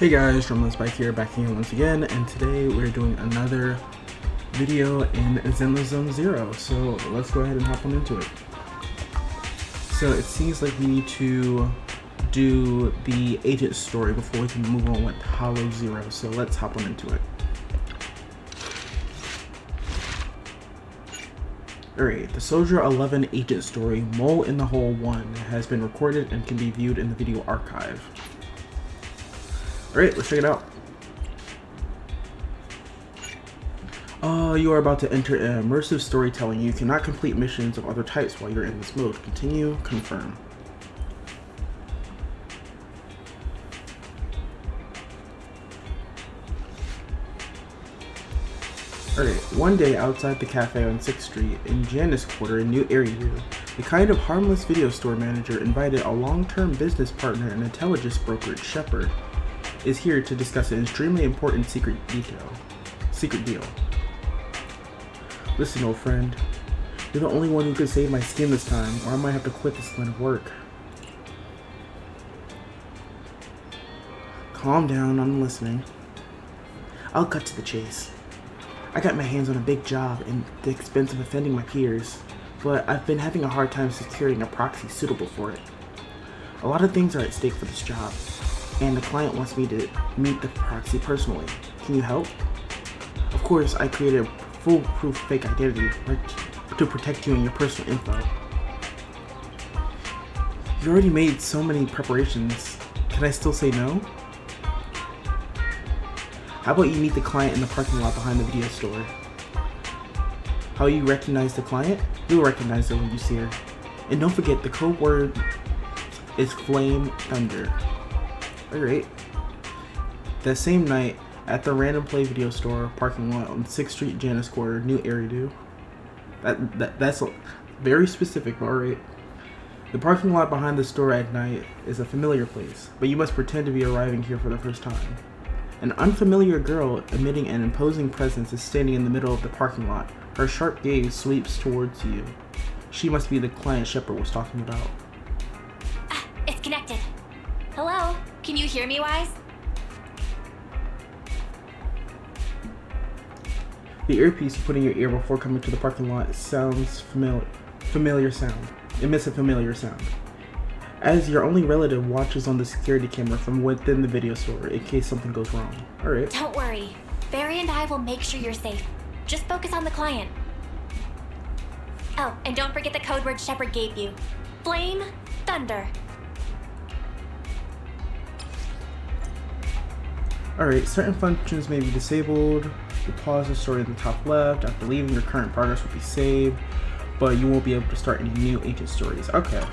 Hey guys, Zenless Bike here, back here once again, and today we're doing another video in Zenless Zone 0, so let's go ahead and hop on into it. So it seems like we need to do the agent story before we can move on with Hollow Zero, so let's hop on into it. Alright, the Soldier 11 agent story, Mole in the Hole 1, has been recorded and can be viewed in the video archive. Alright, let's check it out. You are about to enter an immersive storytelling. You cannot complete missions of other types while you're in this mode. Continue, confirm. Alright, one day outside the cafe on 6th Street in Janice Quarter in New Area, the kind of harmless video store manager invited a long-term business partner and intelligence broker, Shepard, is here to discuss an extremely important secret deal. Listen, old friend, you're the only one who could save my skin this time, or I might have to quit this line of work. Calm down, I'm listening. I'll cut to the chase. I got my hands on a big job and the expense of offending my peers, but I've been having a hard time securing a proxy suitable for it. A lot of things are at stake for this job, and the client wants me to meet the proxy personally. Can you help? Of course, I created a foolproof fake identity to protect you and your personal info. You already made so many preparations. Can I still say no? How about you meet the client in the parking lot behind the video store? How you recognize the client? You'll recognize her when you see her. And don't forget, the code word is Flame Thunder. Alright. That same night, at the Random Play video store parking lot on 6th Street, Janice Quarter, New Area. That's very specific, but alright. The parking lot behind the store at night is a familiar place, but you must pretend to be arriving here for the first time. An unfamiliar girl emitting an imposing presence is standing in the middle of the parking lot. Her sharp gaze sweeps towards you. She must be the client Shepard was talking about. It's connected. Hello? Can you hear me, Wise? The earpiece you put in your ear before coming to the parking lot sounds familiar sound. Emits a familiar sound. As your only relative watches on the security camera from within the video store in case something goes wrong. Alright. Don't worry. Barry and I will make sure you're safe. Just focus on the client. Oh, and don't forget the code word Shepard gave you. Flame Thunder. Alright, certain functions may be disabled. You pause the story in the top left. After leaving, your current progress will be saved, but you won't be able to start any new agent stories. Okay.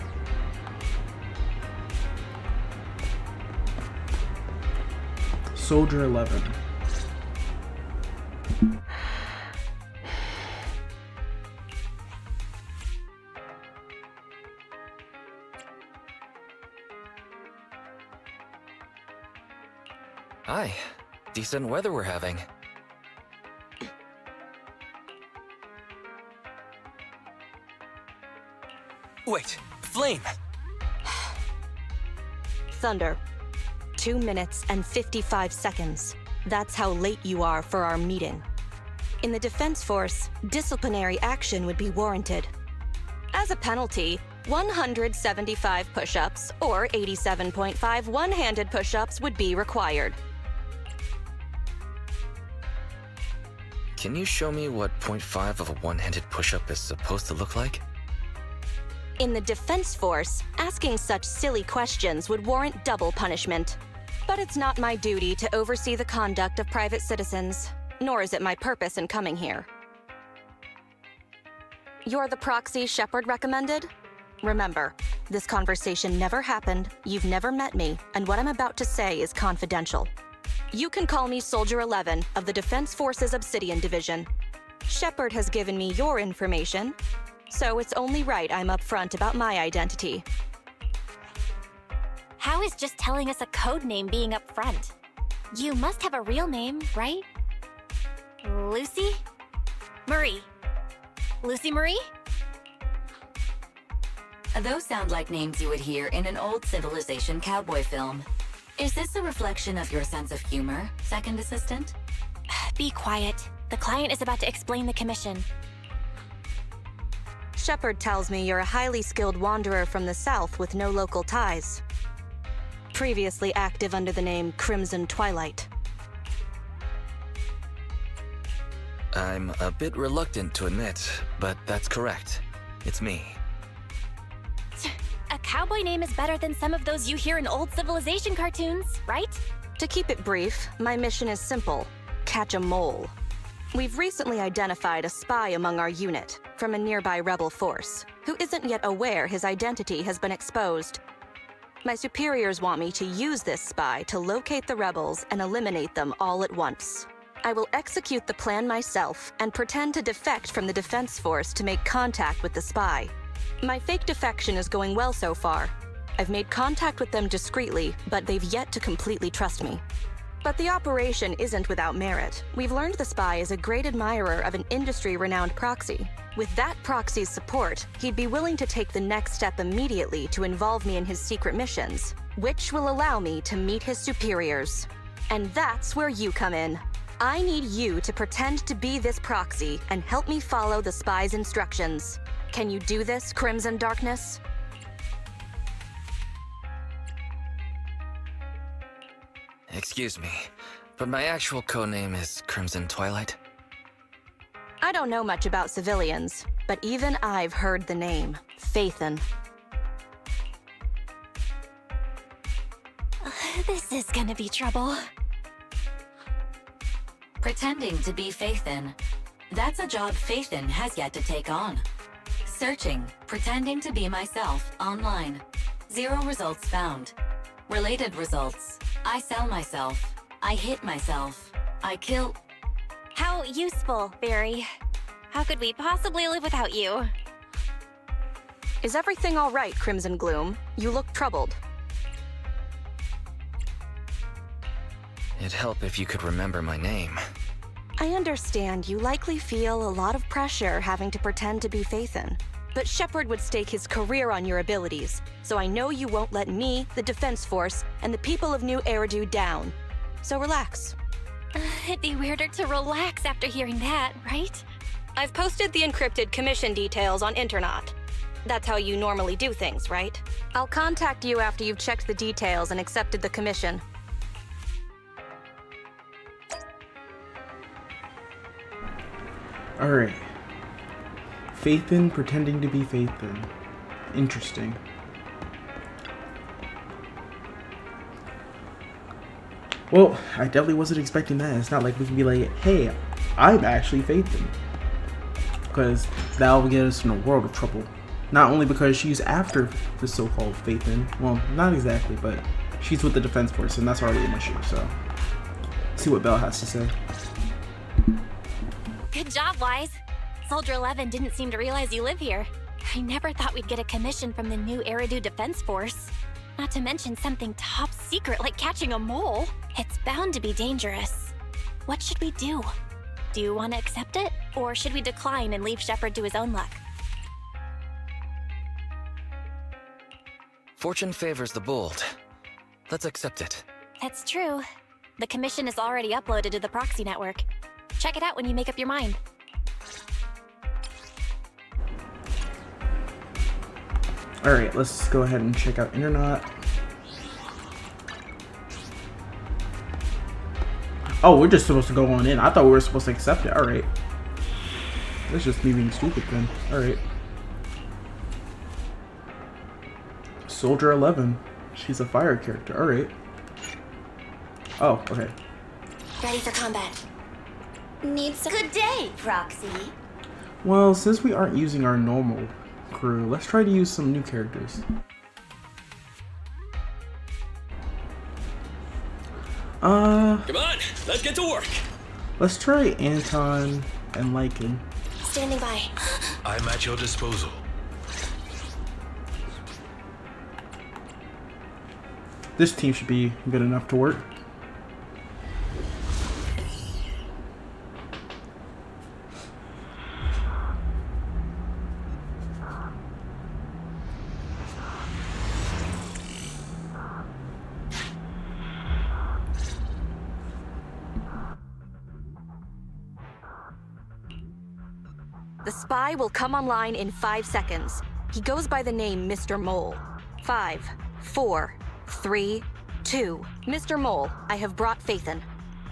Soldier 11. Hi. Decent weather we're having. Wait, Flame! Thunder. 2 minutes and 55 seconds. That's how late you are for our meeting. In the Defense Force, disciplinary action would be warranted. As a penalty, 175 push-ups or 87.5 one-handed push-ups would be required. Can you show me what 0.5 of a one-handed push-up is supposed to look like? In the Defense Force, asking such silly questions would warrant double punishment. But it's not my duty to oversee the conduct of private citizens, nor is it my purpose in coming here. You're the proxy Shepard recommended? Remember, this conversation never happened, you've never met me, and what I'm about to say is confidential. You can call me Soldier 11 of the Defense Force's Obsidian Division. Shepard has given me your information, so it's only right I'm upfront about my identity. How is just telling us a code name being up front? You must have a real name, right? Lucy? Marie. Lucy Marie? Those sound like names you would hear in an old Civilization cowboy film. Is this a reflection of your sense of humor, second assistant? Be quiet. The client is about to explain the commission. Shepard tells me you're a highly skilled wanderer from the south with no local ties. Previously active under the name Crimson Twilight. I'm a bit reluctant to admit, but that's correct. It's me. A cowboy name is better than some of those you hear in old Civilization cartoons, right? To keep it brief, my mission is simple: catch a mole. We've recently identified a spy among our unit from a nearby rebel force who isn't yet aware his identity has been exposed. My superiors want me to use this spy to locate the rebels and eliminate them all at once. I will execute the plan myself and pretend to defect from the defense force to make contact with the spy. My fake defection is going well so far. I've made contact with them discreetly, but they've yet to completely trust me. But the operation isn't without merit. We've learned the spy is a great admirer of an industry-renowned proxy. With that proxy's support, he'd be willing to take the next step immediately to involve me in his secret missions, which will allow me to meet his superiors. And that's where you come in. I need you to pretend to be this proxy and help me follow the spy's instructions. Can you do this, Crimson Darkness? Excuse me, but my actual codename is Crimson Twilight. I don't know much about civilians, but even I've heard the name, Phaethon. This is gonna be trouble. Pretending to be Phaethon. That's a job Phaethon has yet to take on. Searching, pretending to be myself, online. 0 results found. Related results. I sell myself. I hit myself. I kill... How useful, Barry. How could we possibly live without you? Is everything all right, Crimson Gloom? You look troubled. It'd help if you could remember my name. I understand you likely feel a lot of pressure having to pretend to be Phaethon. But Shepard would stake his career on your abilities, so I know you won't let me, the Defense Force, and the people of New Eridu down. So relax. It'd be weirder to relax after hearing that, right? I've posted the encrypted commission details on Internet. That's how you normally do things, right? I'll contact you after you've checked the details and accepted the commission. Alright. Phaethon pretending to be Phaethon. Interesting. Well, I definitely wasn't expecting that. It's not like we can be like, hey, I'm actually Phaethon. Because that will get us in a world of trouble. Not only because she's after the so-called Phaethon. Well, not exactly, but she's with the Defense Force, and that's already an issue, so. Let's see what Belle has to say. Good job, Wise. Soldier 11 didn't seem to realize you live here. I never thought we'd get a commission from the New Eridu Defense Force. Not to mention something top secret like catching a mole. It's bound to be dangerous. What should we do? Do you want to accept it? Or should we decline and leave Shepard to his own luck? Fortune favors the bold. Let's accept it. That's true. The commission is already uploaded to the proxy network. Check it out when you make up your mind. Alright, let's go ahead and check out Internet. Oh, we're just supposed to go on in. I thought we were supposed to accept it. Alright. That's just me being stupid then. Alright. Soldier 11. She's a fire character. Alright. Oh, okay. Ready for combat. Need some... Good day, Proxy. Well, since we aren't using our normal crew, let's try to use some new characters. Come on, let's get to work. Let's try Anton and Lycan. Standing by. I'm at your disposal. This team should be good enough to work. The spy will come online in 5 seconds. He goes by the name Mr. Mole. 5, 4, 3, 2. Mr. Mole, I have brought Faithin.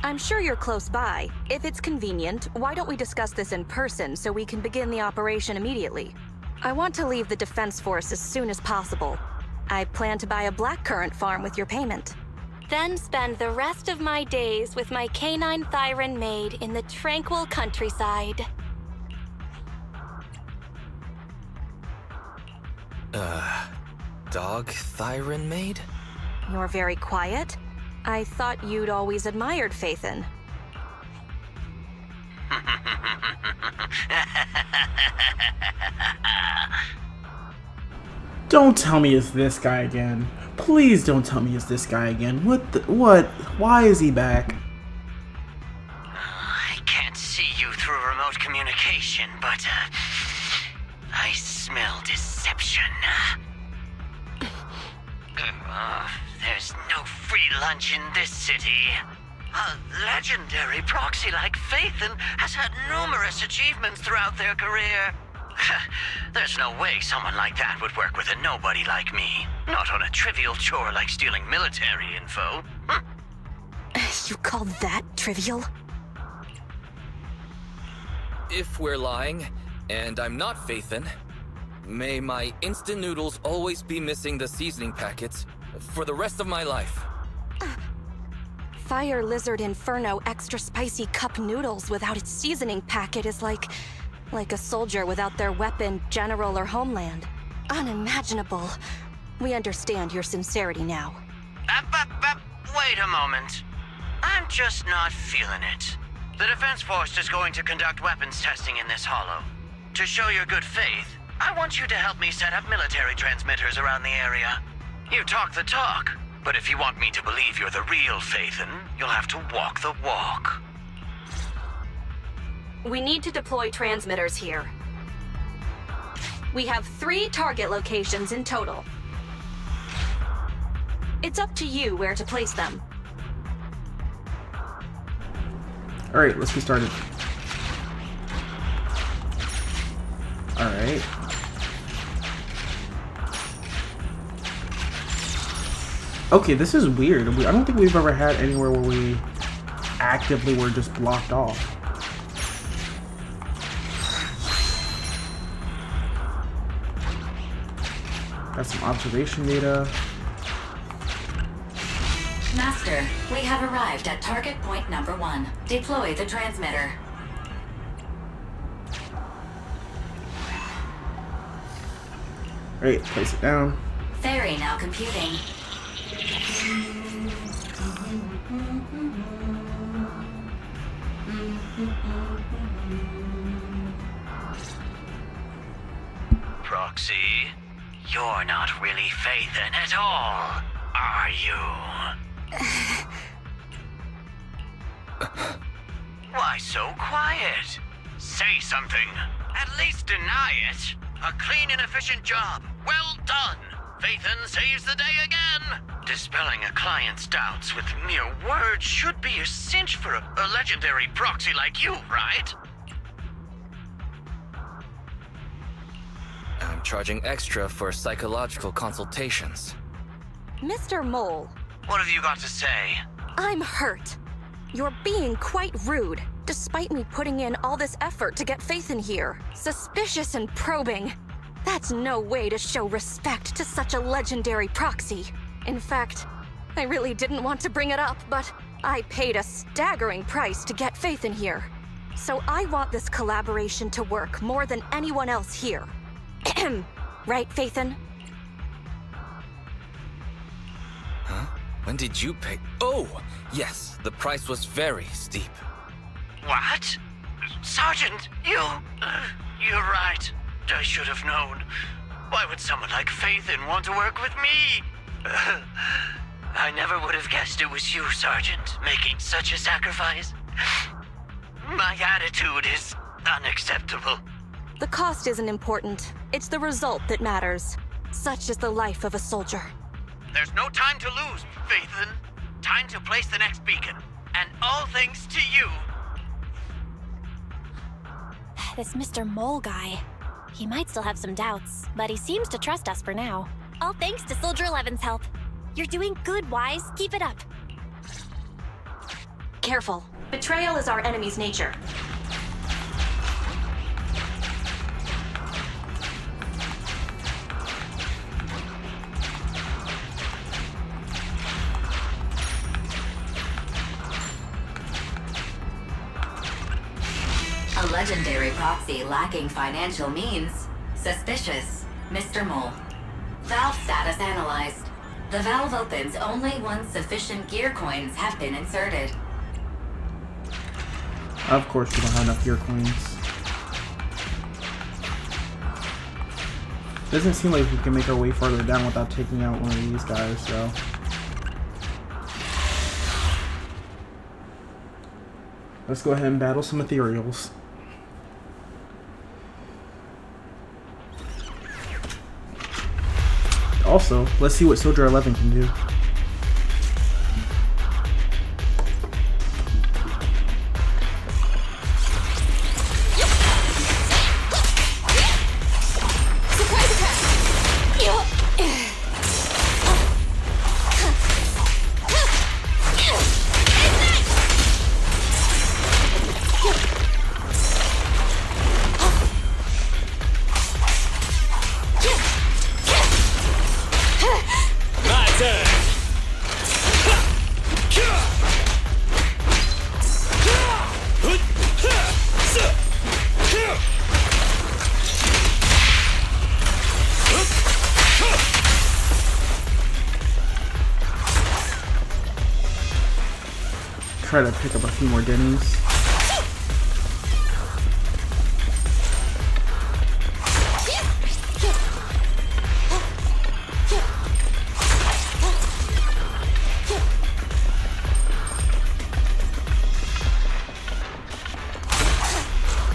I'm sure you're close by. If it's convenient, why don't we discuss this in person so we can begin the operation immediately? I want to leave the Defense Force as soon as possible. I plan to buy a blackcurrant farm with your payment. Then spend the rest of my days with my canine Thyron maid in the tranquil countryside. Dog Thyron maid? You're very quiet. I thought you'd always admired Faithin. Don't tell me it's this guy again. Please don't tell me it's this guy again. What? Why is he back? I can't see you through remote communication, but, I smell deception. There's no free lunch in this city. A legendary proxy like Faithin has had numerous achievements throughout their career. There's no way someone like that would work with a nobody like me. Not on a trivial chore like stealing military info. You call that trivial? If we're lying, and I'm not Faithin, may my instant noodles always be missing the seasoning packets for the rest of my life. Fire Lizard Inferno extra spicy cup noodles without its seasoning packet is like a soldier without their weapon, general, or homeland. Unimaginable. We understand your sincerity now. Wait a moment. I'm just not feeling it. The Defense Force is going to conduct weapons testing in this hollow. To show your good faith, I want you to help me set up military transmitters around the area. You talk the talk, but if you want me to believe you're the real Faithin, you'll have to walk the walk. We need to deploy transmitters here. We have 3 target locations in total. It's up to you where to place them. Alright, let's get started. Alright. Okay, this is weird. I don't think we've ever had anywhere where we actively were just blocked off. Got some observation data. Master, we have arrived at target point number 1. Deploy the transmitter. Alright, place it down. Ferry now computing. Proxy, you're not really Faithin at all, are you? Why so quiet? Say something. At least deny it. A clean and efficient job. Well done. Faithin saves the day again. Dispelling a client's doubts with mere words should be a cinch for a legendary proxy like you, right? I'm charging extra for psychological consultations. Mr. Mole, What have you got to say? I'm hurt. You're being quite rude, despite me putting in all this effort to get Faithin here. Suspicious and probing. That's no way to show respect to such a legendary proxy. In fact, I really didn't want to bring it up, but I paid a staggering price to get Faithin here. So I want this collaboration to work more than anyone else here. Right, Faithin? Huh? When did you pay? Oh, yes, the price was very steep. What? Sergeant, you're right. I should have known. Why would someone like Faithin want to work with me? I never would have guessed it was you, Sergeant, making such a sacrifice. My attitude is unacceptable. The cost isn't important. It's the result that matters. Such is the life of a soldier. There's no time to lose, Faithin. Time to place the next beacon. And all thanks to you. this Mr. Mole guy. He might still have some doubts, but he seems to trust us for now. All thanks to Soldier 11's help. You're doing good, Wise. Keep it up. Careful. Betrayal is our enemy's nature. A legendary proxy lacking financial means. Suspicious. Mr. Mole. Valve status analyzed. The valve opens only once sufficient gear coins have been inserted. Of course, we don't have enough gear coins. Doesn't seem like we can make our way further down without taking out one of these guys, so. Let's go ahead and battle some ethereals. Also, let's see what Soldier 11 can do. Try to pick up a few more Denny's.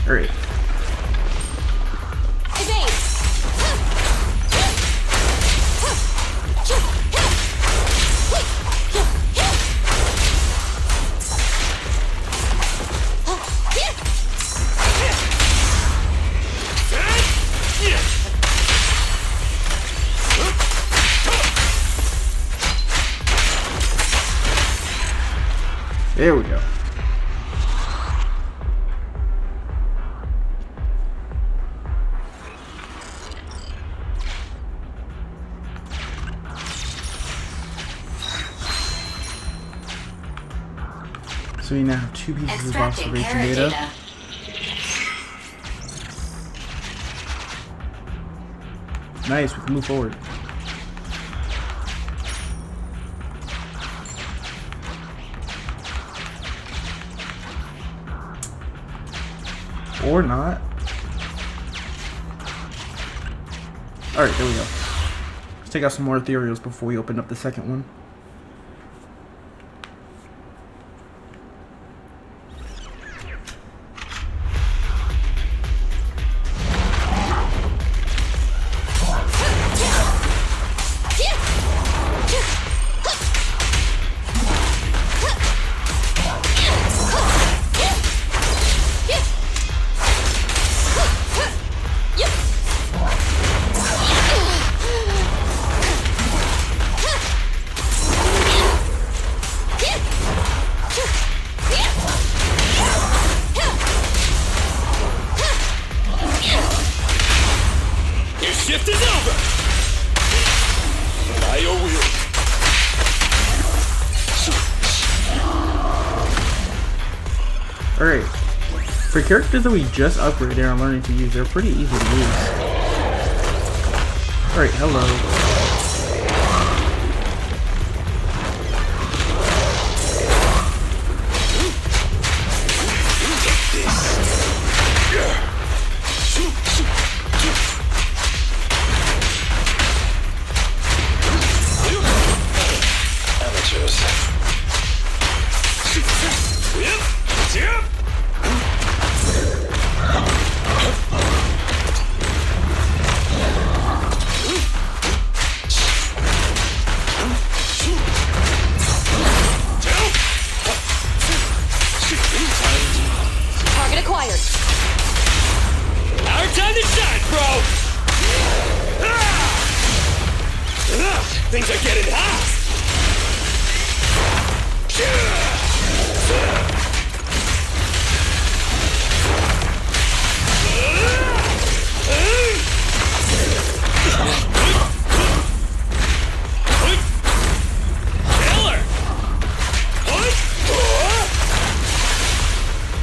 Alright. There we go. So we now have 2 pieces of observation data. Nice, we can move forward. Or not. Alright, there we go. Let's take out some more ethereals before we open up the second one. Shift is over! By your will. Alright. For characters that we just upgraded and are learning to use, they're pretty easy to use. Alright, hello. Target acquired. time to shine, bro! Things are getting hot!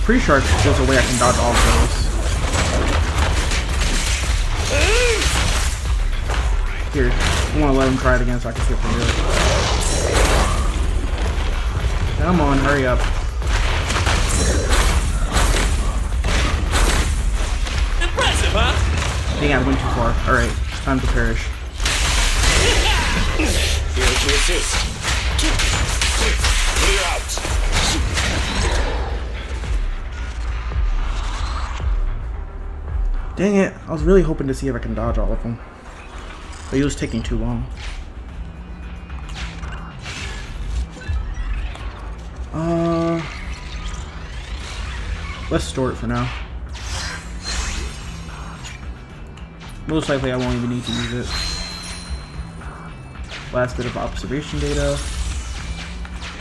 Pretty sure there's a way I can dodge all of those. Here, I want to let him try it again so I can see if I can do it. Come on, hurry up. Impressive, huh? Dang, I went too far. Alright, it's time to perish. Here to assist. Clear out. Dang it, I was really hoping to see if I can dodge all of them. But it was taking too long. Let's store it for now. Most likely I won't even need to use it. Last bit of observation data.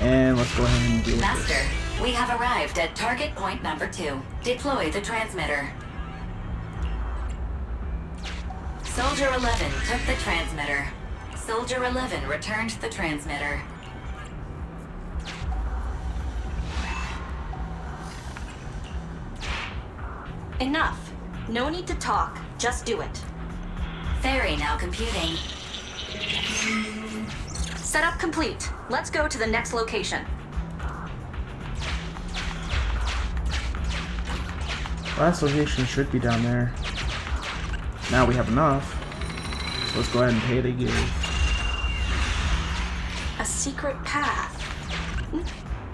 And let's go ahead and deal with Master, this. we have arrived at target point number 2. Deploy the transmitter. Soldier 11 took the transmitter. Soldier 11 returned the transmitter. Enough. No need to talk. Just do it. Ferry now computing. Setup complete. Let's go to the next location. Last location should be down there. Now we have enough. So let's go ahead and pay to give. A secret path.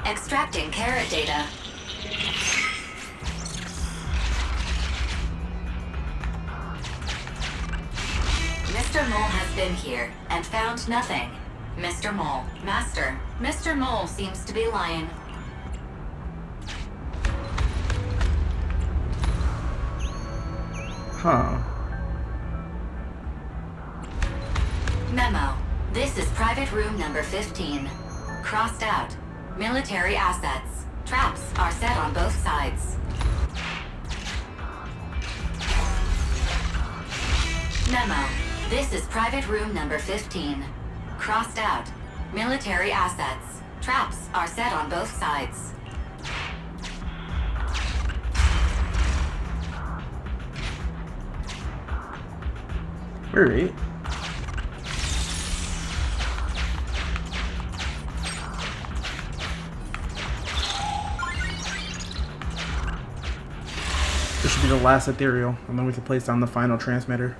Extracting carrot data. Mr. Mole has been here and found nothing. Mr. Mole, Master, Mr. Mole seems to be lying. Huh. Memo. This is private room number 15. Crossed out. Military assets. Traps are set on both sides. Memo. This is private room number 15. Crossed out. Military assets. Traps are set on both sides. Alright. This should be the last ethereal, and then we can place down the final transmitter.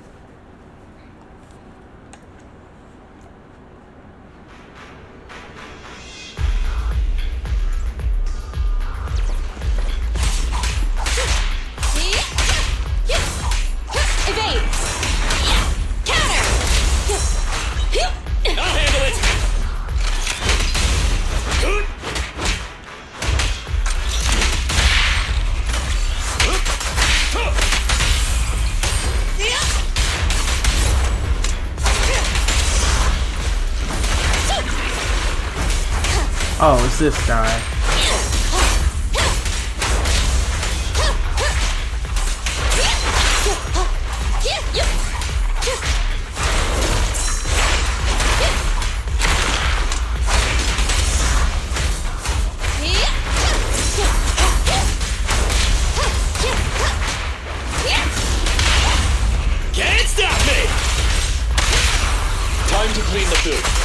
Oh, it's this guy. Can't stop me! Time to clean the booth.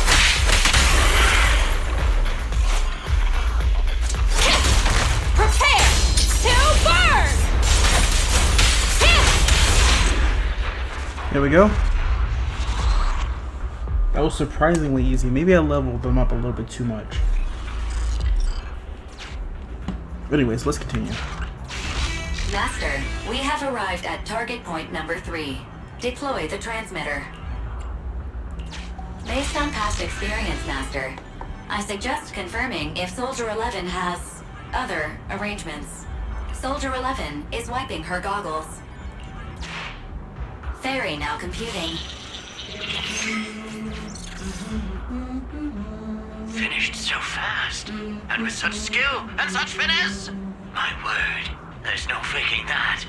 There we go. That was surprisingly easy. Maybe I leveled them up a little bit too much. But anyways, let's continue. Master, we have arrived at target point number 3. Deploy the transmitter. Based on past experience, Master, I suggest confirming if Soldier 11 has other arrangements. Soldier 11 is wiping her goggles. Fairy now computing. Finished so fast, and with such skill and such finesse. My word, there's no faking that.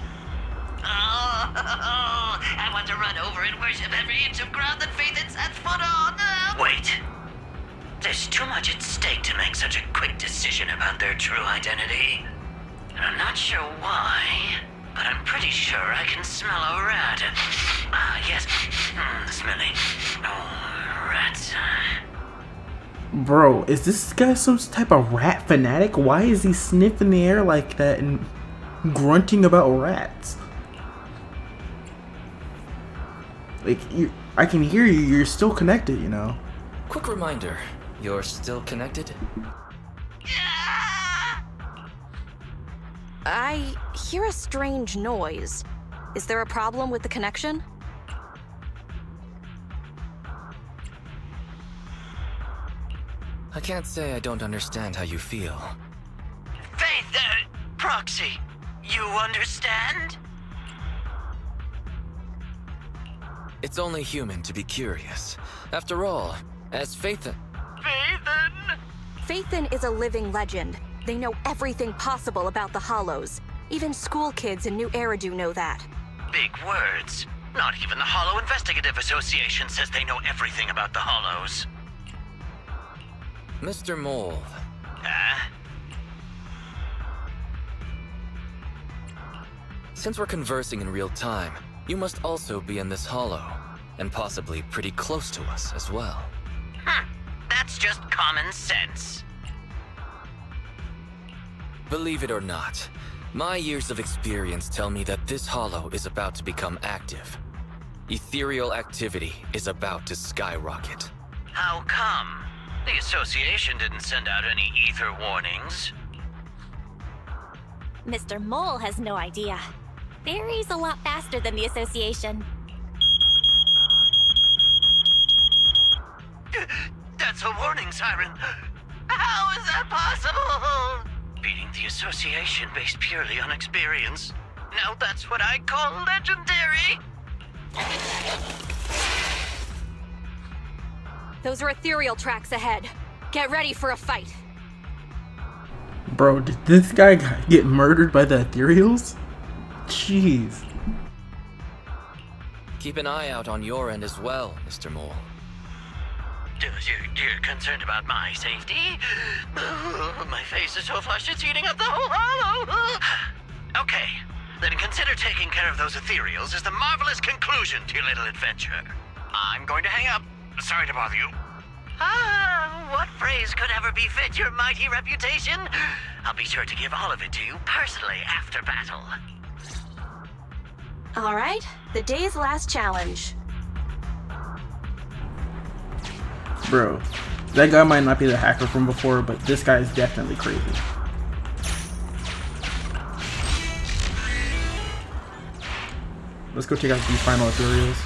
Oh, I want to run over and worship every inch of ground that Faith had set foot on. Wait. There's too much at stake to make such a quick decision about their true identity. And I'm not sure why, but I'm pretty sure I can smell a rat. Ah, yes. Smelly. Oh, rats. Bro, is this guy some type of rat fanatic? Why is he sniffing the air like that and grunting about rats? Like, I can hear you. You're still connected, you know. Quick reminder, you're still connected? I hear a strange noise. Is there a problem with the connection? I can't say I don't understand how you feel. Faith, Proxy, you understand? It's only human to be curious. After all, as Faithen... Faithen is a living legend. They know everything possible about the Hollows. Even school kids in New Eridu know that. Big words. Not even the Hollow Investigative Association says they know everything about the Hollows. Mr. Mole, Huh? since we're conversing in real time, you must also be in this hollow, and possibly pretty close to us as well. That's just common sense. Believe it or not, my years of experience tell me that this hollow is about to become active. Ethereal activity is about to skyrocket. How come? The Association didn't send out any ether warnings. Mr. Mole has no idea. Fairy's a lot faster than the Association. That's a warning siren. How is that possible? Beating the Association based purely on experience. Now that's what I call legendary. Those are ethereal tracks ahead. Get ready for a fight. Bro, did this guy get murdered by the ethereals? Jeez. Keep an eye out on your end as well, Mr. Mole. You're concerned about my safety? My face is so flushed it's eating up the whole hollow. Okay, then consider taking care of those ethereals as the marvelous conclusion to your little adventure. I'm going to hang up. Sorry to bother you. What phrase could ever befit your mighty reputation? I'll be sure to give all of it to you personally after battle. All right, the day's last challenge. Bro, that guy might not be the hacker from before, but this guy is definitely crazy. Let's go check out these final ethereals.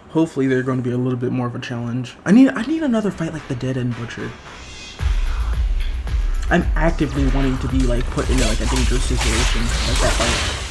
Hopefully they're going to be a little bit more of a challenge. I need another fight like the Dead End Butcher. I'm actively wanting to be like put into like a dangerous situation like that fight.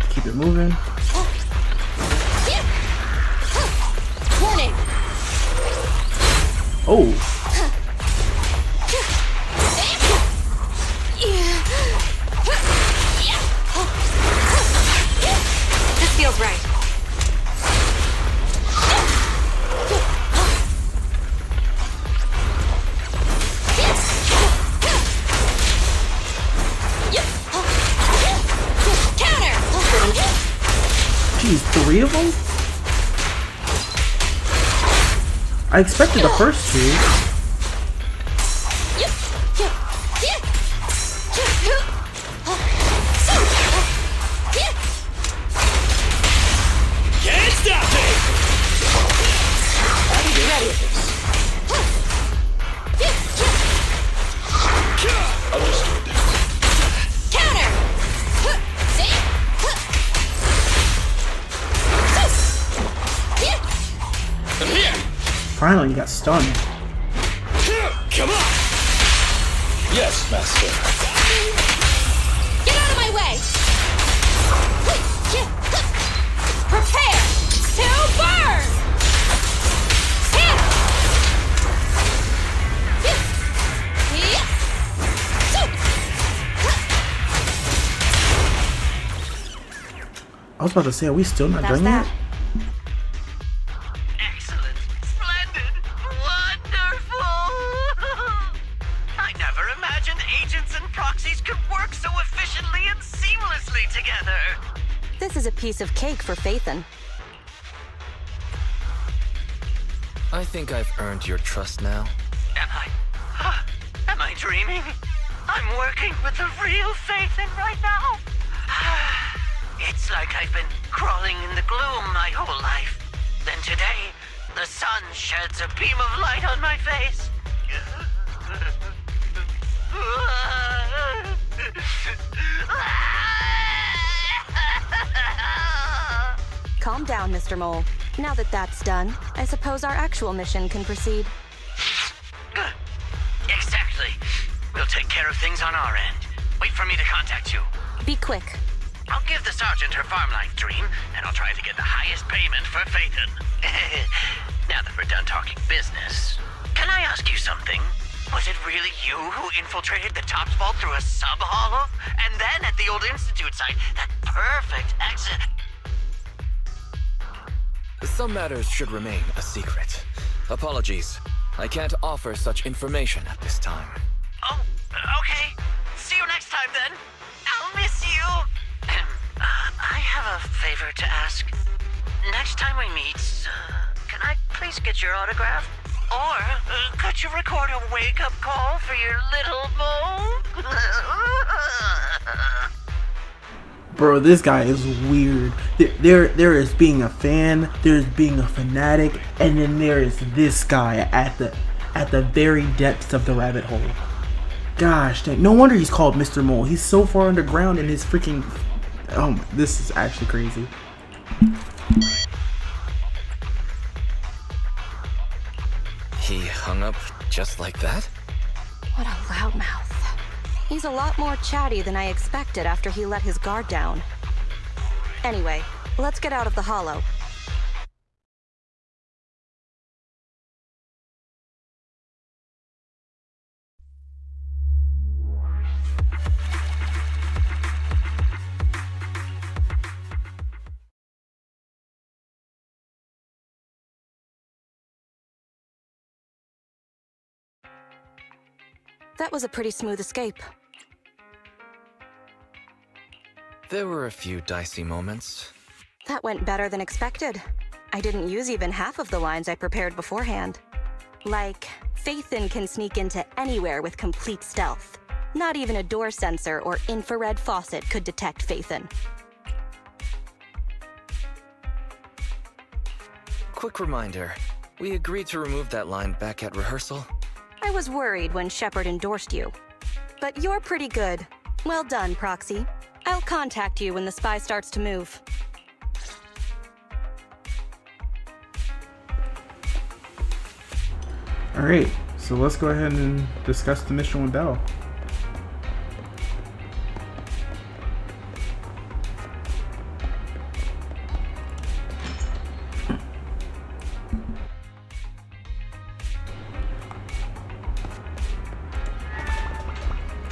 Keep it moving. Warning! Oh! This feels right. Geez, 3 of them? I expected the first 2. Finally, you got stunned. Come on! Yes, master. Get out of my way! Prepare to burn! I was about to say, are we still not done yet? Excellent. Splendid. Wonderful. I never imagined agents and proxies could work so efficiently and seamlessly together. This is a piece of cake for Phaethon. I think I've earned your trust now. Am I dreaming? I'm working with the real Phaethon right now. It's like I've been crawling in the gloom my whole life. Then today, the sun sheds a beam of light on my face. Calm down, Mr. Mole. Now that that's done, I suppose our actual mission can proceed. Exactly. We'll take care of things on our end. Wait for me to contact you. Be quick. I'll give the sergeant her farm life dream, and I'll try to get the highest payment for Phaethon. Now that we're done talking business, can I ask you something? Was it really you who infiltrated the Tops Vault through a sub-hollow? And then at the old Institute site, that perfect exit... Some matters should remain a secret. Apologies. I can't offer such information at this time. Oh, okay. See you next time, then. I'll miss you. I have a favor to ask. Next time we meet, can I please get your autograph? Or could you record a wake-up call for your little mole? Bro, this guy is weird. There is being a fan, there's being a fanatic, and then there is this guy at the very depths of the rabbit hole. Gosh dang, no wonder he's called Mr. Mole. He's so far underground in his freaking... Oh, this is actually crazy. He hung up just like that? What a loudmouth. He's a lot more chatty than I expected after he let his guard down. Anyway, let's get out of the hollow. That was a pretty smooth escape. There were a few dicey moments. That went better than expected. I didn't use even half of the lines I prepared beforehand. Like, Phaethon can sneak into anywhere with complete stealth. Not even a door sensor or infrared faucet could detect Phaethon. Quick reminder, we agreed to remove that line back at rehearsal. I was worried when Shepard endorsed you. But you're pretty good. Well done, Proxy. I'll contact you when the spy starts to move. Alright, so let's go ahead and discuss the mission with Bell.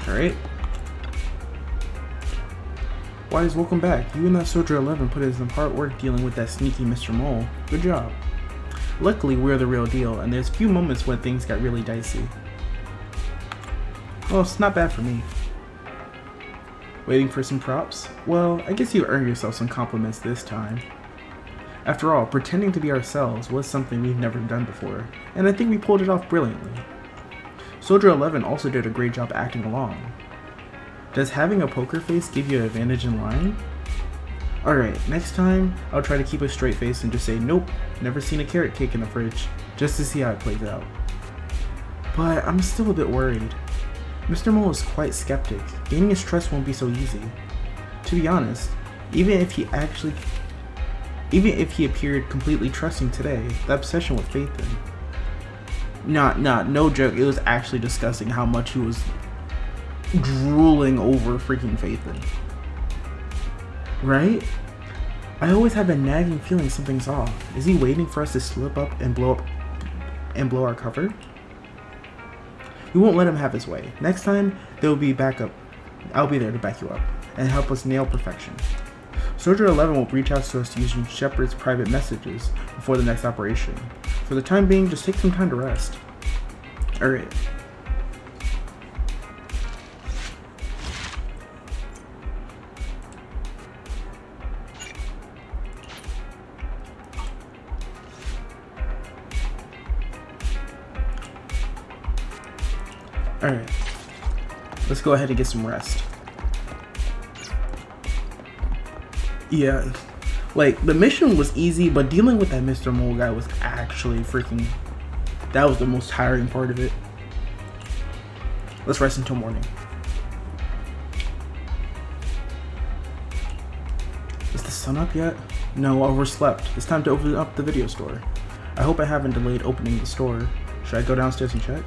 Alright. Wise, welcome back. You and that Soldier 11 put in some hard work dealing with that sneaky Mr. Mole. Good job. Luckily, we're the real deal, and there's few moments when things got really dicey. Well, it's not bad for me. Waiting for some props? Well, I guess you earned yourself some compliments this time. After all, pretending to be ourselves was something we've never done before, and I think we pulled it off brilliantly. Soldier 11 also did a great job acting along. Does having a poker face give you an advantage in line? Alright, next time, I'll try to keep a straight face and just say, nope, never seen a carrot cake in the fridge, just to see how it plays out. But I'm still a bit worried. Mr. Mole is quite skeptic. Gaining his trust won't be so easy. To be honest, even if he appeared completely trusting today, the obsession with Phaethon, No joke. It was actually disgusting how much he was drooling over freaking Phaethon. Right? I always have a nagging feeling something's off. Is he waiting for us to slip up and blow our cover? We won't let him have his way. Next time, they'll be back up. I'll be there to back you up and help us nail perfection. Soldier 11 will reach out to us using Shepard's private messages before the next operation. For the time being, just take some time to rest. Alright. Alright. Let's go ahead and get some rest. Yeah. Like, the mission was easy, but dealing with that Mr. Mole guy was actually freaking... That was the most tiring part of it. Let's rest until morning. Is the sun up yet? No, I overslept. It's time to open up the video store. I hope I haven't delayed opening the store. Should I go downstairs and check?